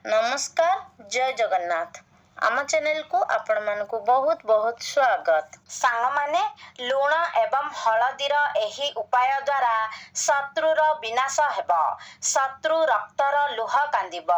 नमस्कार जय जगन्नाथ आम चैनल को आपण मानकु बहुत बहुत स्वागत। सांग माने लुण एवं हलदीर एही उपाय द्वारा शत्रुर विनाश हेब। शत्रु रक्तर लुह कांदिब।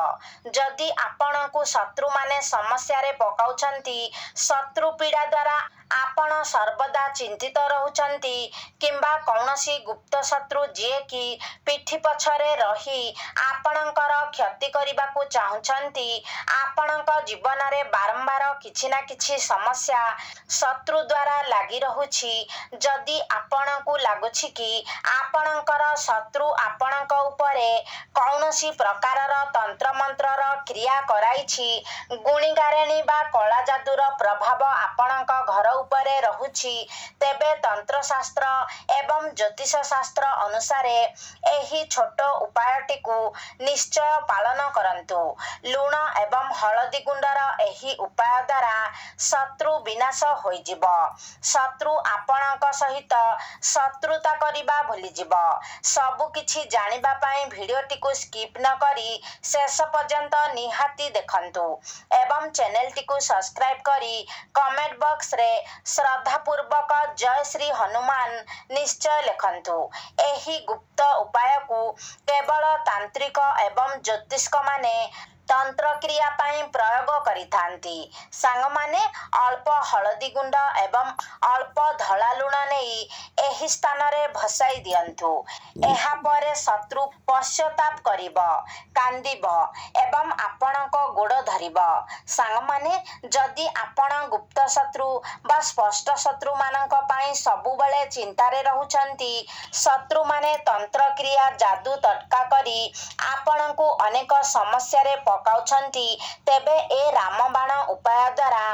जदि आपणकु शत्रु माने समस्या रे पकाउछंती, शत्रु पीड़ा द्वारा आपण सर्वदा चिंतित रहुछंती किंबा कौनसी गुप्त शत्रु जे कि पिठी पछरे रही आपणकर क्षति करिबाकु चाहुछंती, आपणक जीवन रे बारंबार किछि ना किछि समस्या शत्रु द्वारा लागि रहुछि। जदि आपणकु लागुछि कि आपणकर शत्रु आपणक उपरे कौनसी प्रकारर तंत्र मंत्रर क्रिया कराइछि, गुणीगारेणी बा कला जादूर प्रभाव आपणक घर उपरे रहुछि, तेबे तंत्र शास्त्र एवं ज्योतिष शास्त्र अनुसारे एही छोट उपायटिकु निश्चय पालन करंतु। लुण एवं हलदी गुंडर एही उपाय द्वारा शत्रु विनाश होइजिब। शत्रु आपणक सहित शत्रुता करिबा भूलिजिब। सबु किछि जानिबा पई भिडियोटिकु स्किप न करी शेष पर्यंत निहाती देखंतु एवं चैनलटिकु सब्सक्राइब करी कमेंट बॉक्स रे श्रद्धापूर्वक जय श्री हनुमान निश्चय लिखंतु। एही गुप्त उपाय को केवल तांत्रिक एवं ज्योतिष्क माने तंत्र क्रिया पाई प्रयोग करिथांती। सांग माने अल्प हलदी गुंड एवं अल्प धला लुण नेई एही स्थान रे भसाई दियंतु। एहा परे शत्रु पश्चाताप करिब, कांदिब एवं आपणक गोड़ धरिब। सांग माने जदि आपण गुप्त शत्रु बा स्पष्ट शत्रु मानक पाई सबु बेले चिंता रे रहुछंती, शत्रु माने तंत्र क्रिया जादू तटका करी आपणकु अनेक समस्या रे पकाउछंती, तेबे ए रामबाण उपाय द्वारा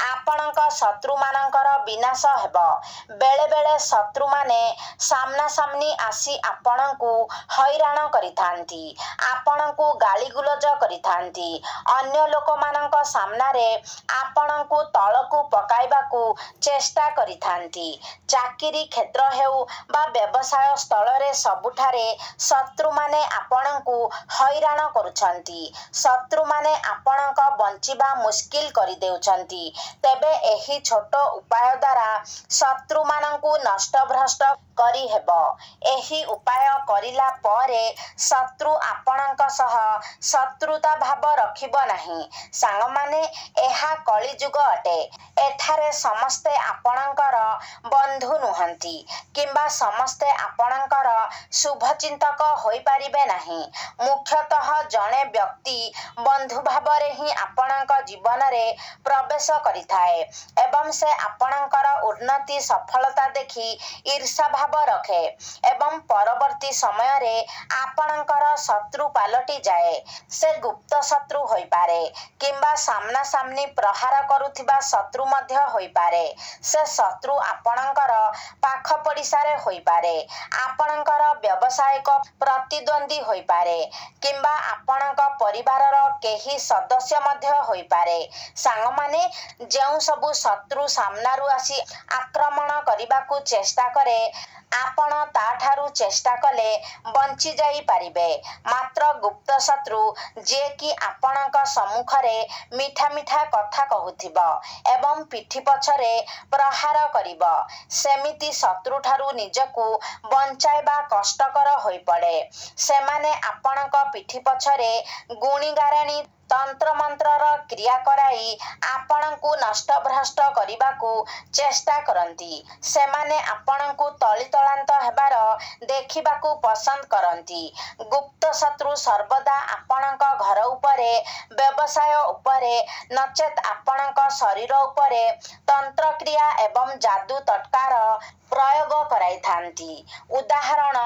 आपणक शत्रु मानकर विनाश हेब। बेले बेले शत्रु माने सामना सामनी आसी आपणकु हैराण करिथांती, आपणकु गाली गुलज करिथांती, अन्य लोक मानक सामना रे आपणकु तळकु पकाइबाकु चेष्टा करिथांती। चाकिरी क्षेत्र हेउ बा व्यवसाय स्थल रे सबुठारे शत्रु माने आपणकु हैराण करुछंती, शत्रु माने आपणक बंचिबा मुश्किल करि देउछंती, तेबे एही छोट उपाय द्वारा शत्रु मानंकु नष्ट भ्रष्ट करी हेब। एही उपाय करिला परे शत्रु आपणक सह शत्रुता भाव रखिब नाही। सांग माने एहा कली जुग अटे। एठारे समस्ते आपणकर बंधु नुहंती किंबा समस्ते आपणकर शुभचिंतक होई पारिबे नाही। मुख्यतः जणे व्यक्ति बंधु भावरे ही आपणक जीवन रे प्रवेश करिथाए एवं से आपणकर उन्नति सफलता देखि ईर्षा भाव रखे एवं परवर्ती समय रे आपणकर शत्रु पालटी जाए। से गुप्त शत्रु होई पारे किंबा सामना सामनी प्रहार करुथिबा शत्रु मध्य होई पारे। से शत्रु आपणकर पाख पड़िसा रे होई पारे, आपणकर व्यावसायिक प्रतिद्वंदी होई पारे किंबा आपणक परिवारर केही सदस्य मध्य होई पारे। सांग माने जेउ सबु शत्रु सामनारु आसी आक्रमण करिबाकु चेष्टा करे, आपण ताठारु चेष्टा कले बंची जाई पारिबे। मात्र गुप्त शत्रु जे कि आपणक सम्मुखरे मिठा मिठा कथा कहुथिब एवं पिठी पछरे प्रहार करिब, सेमिति शत्रु ठारु निजकु बंचाइबा कष्टकर होई पड़े। सेमाने आपणक पिठी पछरे गुणीगारेणी तंत्र मंत्रर क्रिया कराई आपणकु नष्ट भ्रष्ट करिबाकु चेष्टा करंती। सेमाने आपणकु तलितलांत हेबार देखिबाकु पसंद करंती। गुप्त शत्रु सर्वदा आपणक घर उपरे, व्यवसाय उपरे नचेत आपणक शरीर उपरे तंत्र क्रिया एवं जादू तटकार प्रयोग कराई थांती। उदाहरण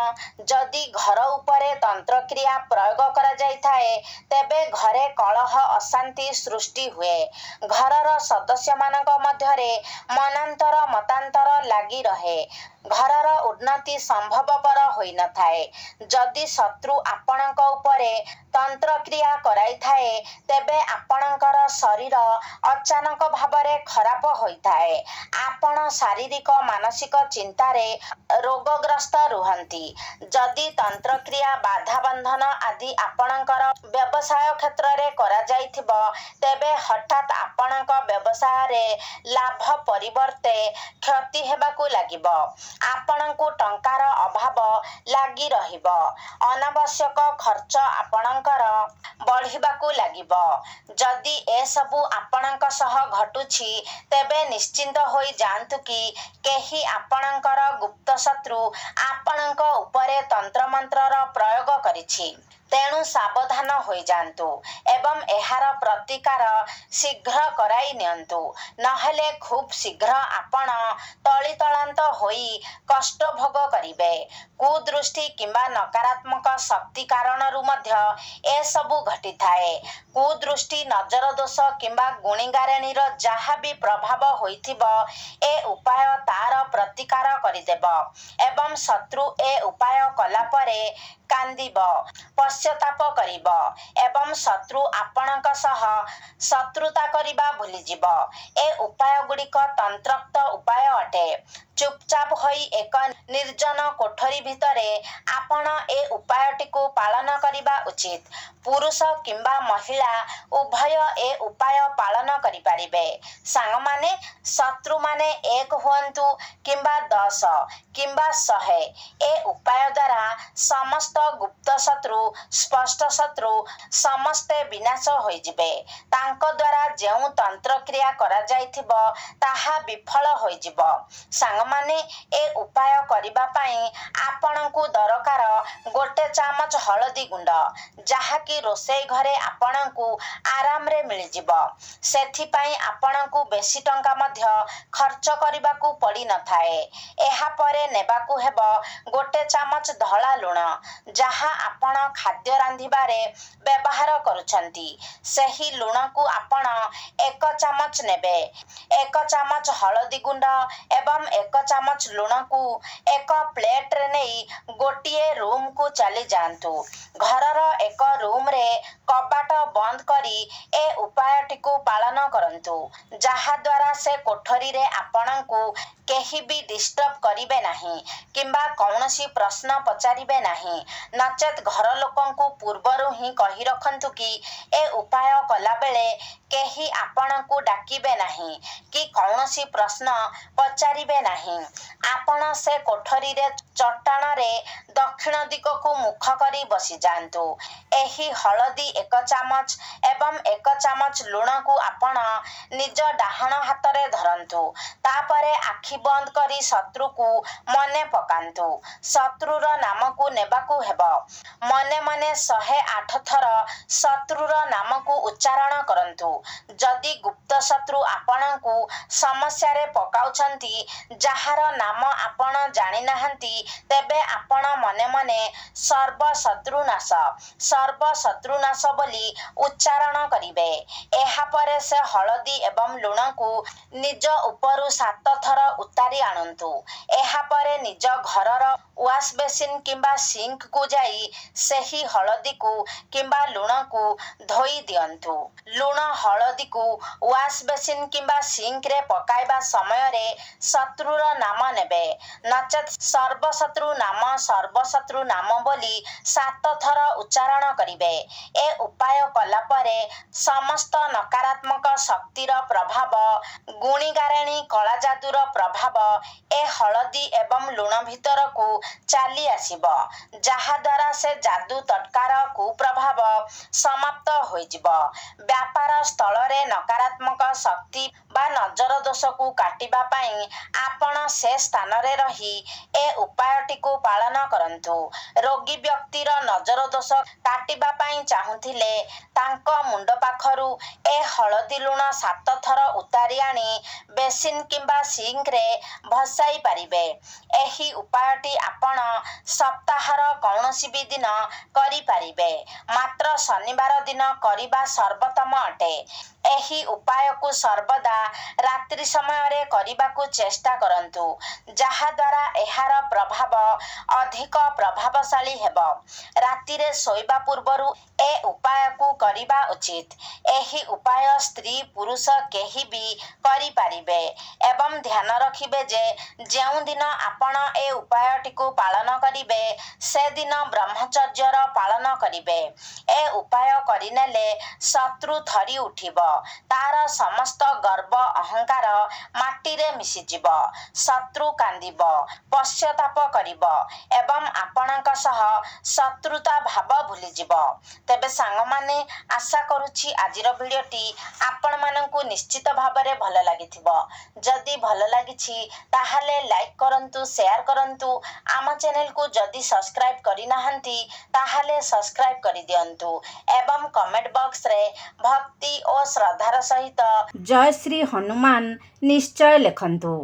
जदि घर उपरे तंत्र क्रिया प्रयोग करा जाई थाए, तेबे घरे कलह अशांति सृष्टि हुए। घरर सदस्य मानक मध्यरे मनांतर मतांतर लागी रहे। घरर उन्नति संभवपर होई न थाए। जदि शत्रु आपणक उपरे तंत्र क्रिया कराई थाए, तेबे आपणकर शरीर अचानक भावरे खराब होई थाए। आपण शारीरिक मानसिक ଚିନ୍ତାରେ ରୋଗଗ୍ରସ୍ତ ରୁହନ୍ତି। ଯଦି ତନ୍ତ୍ରକ୍ରିୟା ବାଧାବନ୍ଧନ ଆଦି ଆପଣଙ୍କର ବ୍ୟବସାୟ କ୍ଷେତ୍ରରେ କରାଯାଇଥିବ, ତେବେ ହଠାତ୍ ଆପଣଙ୍କ ବ୍ୟବସାୟରେ ଲାଭ ପରିବର୍ତ୍ତେ କ୍ଷତି ହେବାକୁ ଲାଗିବ। ଆପଣଙ୍କୁ ଟଙ୍କାର ଅଭାବ ଲାଗି ରହିବ। ଅନାବଶ୍ୟକ ଖର୍ଚ୍ଚ ଆପଣଙ୍କର ବଢ଼ିବାକୁ ଲାଗିବ। ଯଦି ଏସବୁ ଆପଣଙ୍କ ସହ ଘଟୁଛି, ତେବେ ନିଶ୍ଚିନ୍ତ ହୋଇ ଯାଆନ୍ତୁ କି କେହି ଆପଣଙ୍କର ଗୁପ୍ତଶତ୍ରୁ ଆପଣଙ୍କ ଉପରେ ତନ୍ତ୍ରମନ୍ତ୍ରର ପ୍ରୟୋଗ କରିଛି। ତେଣୁ ସାବଧାନ ହୋଇଯାଆନ୍ତୁ ଏବଂ ଏହାର ପ୍ରତିକାର ଶୀଘ୍ର କରାଇ ନିଅନ୍ତୁ। ନହେଲେ ଖୁବ୍ ଶୀଘ୍ର ଆପଣ ତଳିତଳାନ୍ତ ହୋଇ କଷ୍ଟ ଭୋଗ କରିବେ। କୁଦୃଷ୍ଟି କିମ୍ବା ନକାରାତ୍ମକ ଶକ୍ତି କାରଣରୁ ମଧ୍ୟ ଏସବୁ ଘଟିଥାଏ। କୁଦୃଷ୍ଟି, ନଜର ଦୋଷ କିମ୍ବା ଗୁଣିଗାରେଣୀର ଯାହା ବି ପ୍ରଭାବ ହୋଇଥିବ, ଏ ଉପାୟ ତାର ପ୍ରତିକାର କରିଦେବ ଏବଂ ଶତ୍ରୁ ଏ ଉପାୟ କଲା ପରେ କାନ୍ଦିବ, ପଶ୍ଚାତାପ କରିବ ଏବଂ ଶତ୍ରୁ ଆପଣଙ୍କ ସହ ଶତ୍ରୁତା କରିବା ଭୁଲିଯିବ। ଏ ଉପାୟଗୁଡ଼ିକ ତନ୍ତ୍ରୋକ୍ତ ଉପାୟ ଅଟେ। ଚୁପଚାପ ହୋଇ ଏକ ନିର୍ଜନ କୋଠରୀ ଭିତରେ ଆପଣ ଏ ଉପାୟଟିକୁ ପାଳନ କରିବା ଉଚିତ। ପୁରୁଷ କିମ୍ବା ମହିଳା ଉଭୟ ଏ ଉପାୟ ପାଳନ କରିପାରିବେ। ସାଙ୍ଗମାନେ, ଶତ୍ରୁମାନେ 1 ହୁଅନ୍ତୁ କିମ୍ବା 10 କିମ୍ବା 100, ଏ ଉପାୟ ଦ୍ୱାରା ସମସ୍ତ ଗୁପ୍ତ ଶତ୍ରୁ, ସ୍ପଷ୍ଟ ଶତ୍ରୁ ସମସ୍ତେ ବିନାଶ ହୋଇଯିବେ। ତାଙ୍କ ଦ୍ୱାରା ଯେଉଁ ତନ୍ତ୍ରକ୍ରିୟା କରାଯାଇଥିବ, ତାହା ବିଫଳ ହୋଇଯିବ। ସାଙ୍ଗମାନେ, ଏ ଉପାୟ କରିବା ପାଇଁ ଆପଣଙ୍କୁ ଦରକାର 1 ଚାମଚ ହଳଦୀ ଗୁଣ୍ଡ, ଯାହାକି ରୋଷେଇ ଘରେ ଆପଣଙ୍କୁ ଆରାମରେ ମିଳିଯିବ। ସେଥିପାଇଁ ଆପଣଙ୍କୁ ବେଶୀ ଟଙ୍କା ମଧ୍ୟ ଖର୍ଚ୍ଚ କରିବାକୁ ପଡ଼ିନଥାଏ। ଏହାପରେ ନେବାକୁ ହେବ 1 ଚାମଚ ଧଳା ଲୁଣ, ଯାହା ଆପଣ ଖାଦ୍ୟ ରାନ୍ଧିବାରେ ବ୍ୟବହାର କରୁଛନ୍ତି। ସେହି ଲୁଣକୁ ଆପଣ 1 ଚାମଚ ନେବେ। 1 ଚାମଚ ହଳଦୀ ଗୁଣ୍ଡ ଏବଂ 1 ଚାମଚ ଲୁଣକୁ ଏକ ପ୍ଲେଟରେ ନେଇ ଗୋଟିଏ ରୁମକୁ ଚାଲିଯାଆନ୍ତୁ। ଘରର ଏକ ରୁମରେ କବାଟ ବନ୍ଦ କରି ଏ ଉପାୟଟିକୁ ପାଳନ କରନ୍ତୁ, ଯାହାଦ୍ୱାରା ସେ କୋଠରୀରେ ଆପଣଙ୍କୁ କେହି ବି ଡିଷ୍ଟର୍ବ କରିବେ ନାହିଁ କିମ୍ବା କୌଣସି ପ୍ରଶ୍ନ ପଚାରିବେ ନାହିଁ। ନଚେତ୍ ଘର ଲୋକଙ୍କୁ ପୂର୍ବରୁ ହିଁ କହି ରଖନ୍ତୁ କି ଏ ଉପାୟ କଲାବେଳେ କେହି ଆପଣଙ୍କୁ ଡାକିବେ ନାହିଁ କି କୌଣସି ପ୍ରଶ୍ନ ପଚାରିବେ ନାହିଁ। ଆପଣ ସେ କୋଠରୀରେ ଚଟାଣରେ ଦକ୍ଷିଣ ଦିଗକୁ ମୁଖ କରି ବସିଯାଆନ୍ତୁ। ଏହି ହଳଦୀ 1 ଚାମଚ ଏବଂ 1 ଚାମଚ ଲୁଣକୁ ଆପଣ ନିଜ ଡାହାଣ ହାତରେ ଧରନ୍ତୁ। ତାପରେ ଆଖି ବନ୍ଦ କରି ଶତ୍ରୁକୁ ମନେ ପକାନ୍ତୁ। ଶତ୍ରୁର ନାମକୁ ନେବାକୁ ହେବ। ମନେ ମନେ 108 ଥର ଶତ୍ରୁର ନାମକୁ ଉଚ୍ଚାରଣ କରନ୍ତୁ। ଯଦି ଗୁପ୍ତ ଶତ୍ରୁ ଆପଣଙ୍କୁ ସମସ୍ୟାରେ ପକାଉଛନ୍ତି, ଯାହାର ନାମ ଆପଣ ଜାଣିନାହାନ୍ତି, ତେବେ ଆପଣ ମନେ ମନେ ସର୍ବଶତ୍ରୁନାଶ, ସର୍ବଶତ୍ରୁନାଶ ବୋଲି ଉଚ୍ଚାରଣ କରିବେ। ଏହାପରେ ସେ ହଳଦୀ ଏବଂ ଲୁଣକୁ ନିଜ ଉପରୁ 7 ଥର ଉତାରି ଆଣନ୍ତୁ। ଏହାପରେ ନିଜ ଘରର ୱାଶ ବେସିନ୍ କିମ୍ବା ସିଙ୍କକୁ ଯାଇ ସେହି ହଳଦୀକୁ କିମ୍ବା ଲୁଣକୁ ଧୋଇ ଦିଅନ୍ତୁ। ଲୁଣ, ହଳଦୀକୁ ୱାଶ ବେସିନ୍ କିମ୍ବା ସିଙ୍କରେ ପକାଇବା ସମୟରେ ଶତ୍ରୁର ନାମ ନେବେ। ନଚେତ୍ ସର୍ବଶତ୍ରୁ ନାମ, ସର୍ବଶତ୍ରୁ ନାମ ବୋଲି 7 ଥର ଉଚ୍ଚାରଣ କରିବେ। ଏ ଉପାୟ କଲା ପରେ ସମସ୍ତ ନକାରାତ୍ମକ ଶକ୍ତିର ପ୍ରଭାବ, ଗୁଣିଗାରେଣୀ, କଳାଜାଦୁର ପ୍ରଭାବ ଏ ହଳଦୀ ଏବଂ ଲୁଣ ଭିତରକୁ ଚାଲି ଆସିବ, ଯାହାଦ୍ୱାରା ସେ ଯାଦୁ ତଟକାର କୁପ୍ରଭାବ ସମାପ୍ତ ହୋଇଯିବ। ବ୍ୟାପାର ସ୍ଥଳରେ ନକାରାତ୍ମକ ଶକ୍ତି ବା ନଜର ଦୋଷକୁ କାଟିବା ପାଇଁ ଆପଣ ସେ ସ୍ଥାନରେ ରହି ଏ ଉପାୟଟିକୁ ପାଳନ କରନ୍ତୁ। ରୋଗୀ ବ୍ୟକ୍ତିର ନଜର ଦୋଷ କାଟିବା ପାଇଁ ଚାହୁଁଥିଲେ ତାଙ୍କ ମୁଣ୍ଡ ପାଖରୁ ଏ ହଳଦୀ ଲୁଣ 7 ଥର ଉତାରି ଆଣି ବେସିନ୍ କିମ୍ବା ସିଙ୍କରେ ଭସାଇ ପାରିବେ। ଏହି ଉପାୟଟି ଆପଣ ସପ୍ତାହର କୌଣସି ବି ଦିନ କରିପାରିବେ। ମାତ୍ର ଶନିବାର ଦିନ କରିବା ସର୍ବୋତ୍ତମ ଅଟେ। ଏହି ଉପାୟକୁ ସର୍ବଦା ରାତ୍ରି ସମୟରେ କରିବାକୁ ଚେଷ୍ଟା କରନ୍ତୁ, ଯାହାଦ୍ୱାରା ଏହାର ପ୍ରଭାବ ଅଧିକ ପ୍ରଭାବଶାଳୀ ହେବ। ରାତିରେ ଶୋଇବା ପୂର୍ବରୁ ଏ ଉପାୟକୁ କରିବା ଉଚିତ। ଏହି ଉପାୟ ସ୍ତ୍ରୀ ପୁରୁଷ କେହି ବି କରିପାରିବେ ଏବଂ ଧ୍ୟାନ ରଖିବେ ଯେ ଯେଉଁଦିନ ଆପଣ ଏ ଉପାୟଟିକୁ ପାଳନ କରିବେ ସେଦିନ ବ୍ରହ୍ମଚର୍ଯ୍ୟର ପାଳନ କରିବେ। ଏ ଉପାୟ କରିନେଲେ ଶତ୍ରୁ ଥରି ଉଠିବ, ତାର ସମସ୍ତ ଗର୍ବ ଅହଙ୍କାର ମାଟିରେ ମିଶିଯିବ, ଶତ୍ରୁ କାନ୍ଦିବ, ପଶ୍ଚାତାପ କରିବ ଏବଂ ଆପଣଙ୍କ ସହ ଶତ୍ରୁତା ଭାବ ଭୁଲିଯିବ। ତେବେ ସାଙ୍ଗମାନେ, ଆଶା କରୁଛି ଆଜିର ଭିଡ଼ିଓଟି ଆପଣମାନଙ୍କୁ ନିଶ୍ଚିତ ଭାବରେ ଭଲ ଲାଗିଥିବ। ଯଦି ଭଲ ଲାଗିଛି ତାହେଲେ ଲାଇକ୍ କରନ୍ତୁ, ସେୟାର କରନ୍ତୁ। ଆମ ଚ୍ୟାନେଲକୁ ଯଦି ସବସ୍କ୍ରାଇବ୍ କରିନାହାନ୍ତି ତାହେଲେ ସବସ୍କ୍ରାଇବ୍ କରିଦିଅନ୍ତୁ ଏବଂ କମେଣ୍ଟ ବକ୍ସରେ ଭକ୍ତି ଓ ଶ୍ରଦ୍ଧାର ସହିତ ଜୟ ଶ୍ରୀ ହନୁମାନ ନିଶ୍ଚୟ ଲେଖନ୍ତୁ।